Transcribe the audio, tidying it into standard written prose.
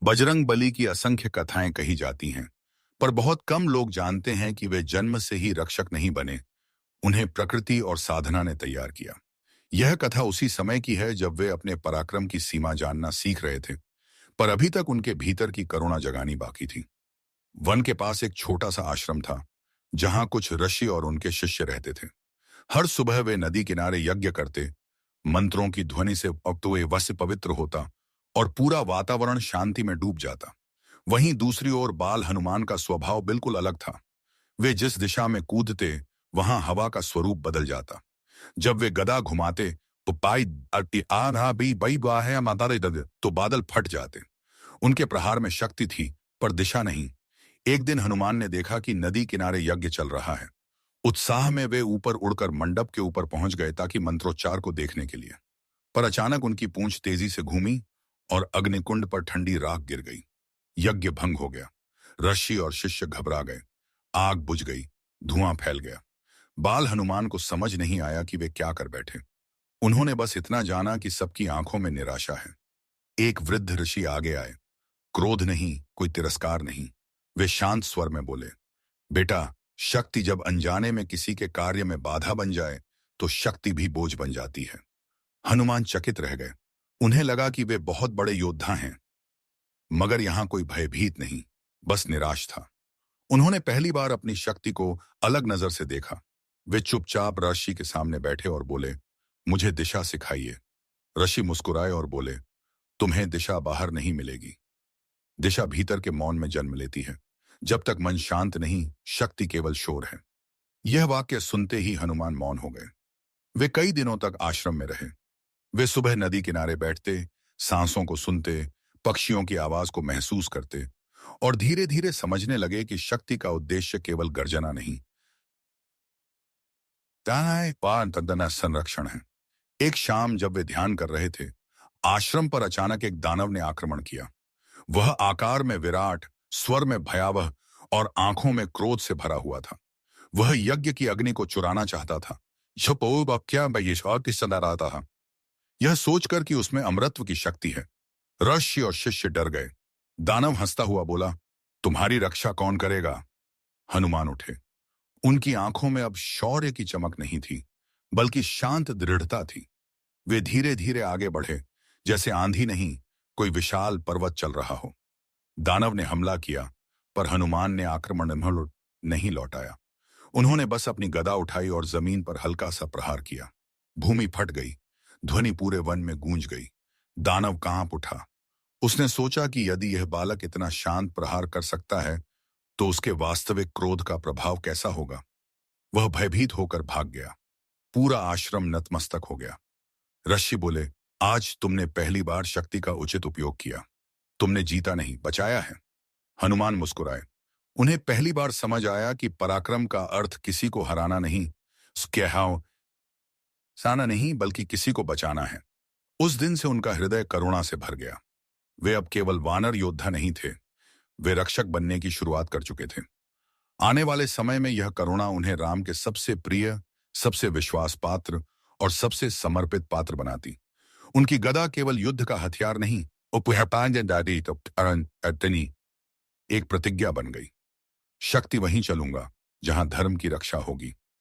बजरंग बली की असंख्य कथाएं कही जाती हैं, पर बहुत कम लोग जानते हैं कि वे जन्म से ही रक्षक नहीं बने। उन्हें प्रकृति और साधना ने तैयार किया। यह कथा उसी समय की है जब वे अपने पराक्रम की सीमा जानना सीख रहे थे, पर अभी तक उनके भीतर की करुणा जगानी बाकी थी। वन के पास एक छोटा सा आश्रम था, जहां कुछ ऋषि और उनके शिष्य रहते थे। हर सुबह वे नदी किनारे यज्ञ करते, मंत्रों की ध्वनि से वे वस्य पवित्र होता और पूरा वातावरण शांति में डूब जाता। वहीं दूसरी ओर बाल हनुमान का स्वभाव बिल्कुल अलग था। वे जिस दिशा में कूदते, वहां हवा का स्वरूप बदल जाता। जब वे गदा घुमाते तो पाई आ रहा भी बई बा है माता रे दद, तो बादल फट जाते। उनके प्रहार में शक्ति थी, पर दिशा नहीं। एक दिन हनुमान ने देखा कि नदी किनारे यज्ञ चल रहा है। उत्साह में वे ऊपर उड़कर मंडप के ऊपर पहुंच गए ताकि मंत्रोच्चार को देखने के लिए। पर अचानक उनकी पूंछ तेजी से घूमी और अग्निकुंड पर ठंडी राख गिर गई। यज्ञ भंग हो गया। ऋषि और शिष्य घबरा गए। आग बुझ गई, धुआं फैल गया। बाल हनुमान को समझ नहीं आया कि वे क्या कर बैठे। उन्होंने बस इतना जाना कि सबकी आंखों में निराशा है। एक वृद्ध ऋषि आगे आए। क्रोध नहीं, कोई तिरस्कार नहीं। वे शांत स्वर में बोले, बेटा, शक्ति जब अनजाने में किसी के कार्य में बाधा बन जाए तो शक्ति भी बोझ बन जाती है। हनुमान चकित रह गए। उन्हें लगा कि वे बहुत बड़े योद्धा हैं, मगर यहां कोई भयभीत नहीं, बस निराश था। उन्होंने पहली बार अपनी शक्ति को अलग नजर से देखा। वे चुपचाप ऋषि के सामने बैठे और बोले, मुझे दिशा सिखाइए। ऋषि मुस्कुराए और बोले, तुम्हें दिशा बाहर नहीं मिलेगी। दिशा भीतर के मौन में जन्म लेती है। जब तक मन शांत नहीं, शक्ति केवल शोर है। यह वाक्य सुनते ही हनुमान मौन हो गए। वे कई दिनों तक आश्रम में रहे। वे सुबह नदी किनारे बैठते, सांसों को सुनते, पक्षियों की आवाज को महसूस करते और धीरे धीरे समझने लगे कि शक्ति का उद्देश्य केवल गर्जना नहीं, संरक्षण है। एक शाम जब वे ध्यान कर रहे थे, आश्रम पर अचानक एक दानव ने आक्रमण किया। वह आकार में विराट, स्वर में भयावह और आंखों में क्रोध से भरा हुआ था। वह यज्ञ की अग्नि को चुराना चाहता था। था यह सोचकर कि उसमें अमरत्व की शक्ति है। ऋषि और शिष्य डर गए। दानव हंसता हुआ बोला, तुम्हारी रक्षा कौन करेगा? हनुमान उठे। उनकी आंखों में अब शौर्य की चमक नहीं थी, बल्कि शांत दृढ़ता थी। वे धीरे धीरे आगे बढ़े, जैसे आंधी नहीं, कोई विशाल पर्वत चल रहा हो। दानव ने हमला किया, पर हनुमान ने आक्रमण नहीं लौटाया। उन्होंने बस अपनी गदा उठाई और जमीन पर हल्का सा प्रहार किया। भूमि फट गई, ध्वनि पूरे वन में गूंज गई। दानव कांप उठा। उसने सोचा कि यदि यह बालक इतना शांत प्रहार कर सकता है, तो उसके वास्तविक क्रोध का प्रभाव कैसा होगा। वह भयभीत होकर भाग गया। पूरा आश्रम नतमस्तक हो गया। ऋषि बोले, आज तुमने पहली बार शक्ति का उचित उपयोग किया। तुमने जीता नहीं, बचाया है। हनुमान मुस्कुराए। उन्हें पहली बार समझ आया कि पराक्रम का अर्थ किसी को हराना नहीं, साना नहीं, बल्कि किसी को बचाना है। उस दिन से उनका हृदय करुणा से भर गया। वे अब केवल वानर योद्धा नहीं थे, वे रक्षक बनने की शुरुआत कर चुके थे। आने वाले समय में यह करुणा उन्हें राम के सबसे प्रिय, सबसे विश्वास पात्र और सबसे समर्पित पात्र बनाती। उनकी गदा केवल युद्ध का हथियार नहीं, एक प्रतिज्ञा बन गई। शक्ति वहीं चलूंगा जहां धर्म की रक्षा होगी।